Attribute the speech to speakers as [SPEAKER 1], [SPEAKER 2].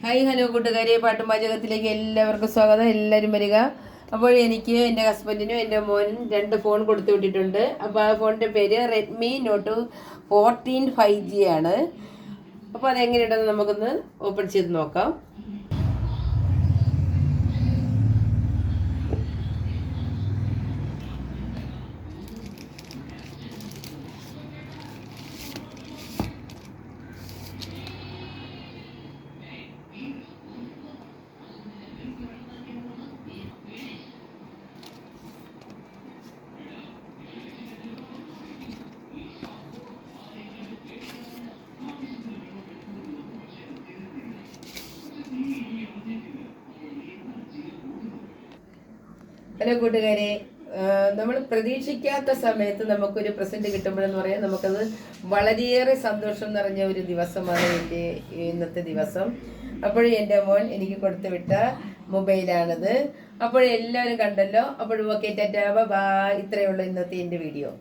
[SPEAKER 1] Hi hello കൂട്ടുകാരെ, പാട്ടും പാചകത്തിലേക്ക് എല്ലാവർക്കും സ്വാഗതം. എല്ലാവരും വരിക. അപ്പോൾ എനിക്ക് എൻ്റെ ഹസ്ബൻഡിനും എൻ്റെ മോനും 2 ഫോൺ കൊടുത്തു വിട്ടിട്ടുണ്ട്. അപ്പോൾ ആ ഫോണിൻ്റെ പേര് റെഡ്മി നോട്ട് 14 5G ആണ്. അപ്പോൾ അതെങ്ങനെയുണ്ടെന്ന് നമുക്കൊന്ന് ഓപ്പൺ ചെയ്ത് നോക്കാം. ഹലോ കൂട്ടുകാരെ, നമ്മൾ പ്രതീക്ഷിക്കാത്ത സമയത്ത് നമുക്കൊരു പ്രസന്റ് കിട്ടുമ്പോഴെന്ന് പറയാൻ നമുക്കത് വളരെയേറെ സന്തോഷം നിറഞ്ഞ ഒരു ദിവസമാണ് എൻ്റെ ഇന്നത്തെ ദിവസം. അപ്പോഴും എൻ്റെ മോൻ എനിക്ക് കൊടുത്തു വിട്ട മൊബൈലാണിത്. അപ്പോഴെല്ലാവരും കണ്ടല്ലോ. അപ്പോഴും ഓക്കെ, ടാറ്റാ, ബൈ. ഇത്രയേ ഉള്ളൂ ഇന്നത്തെ എൻ്റെ വീഡിയോ.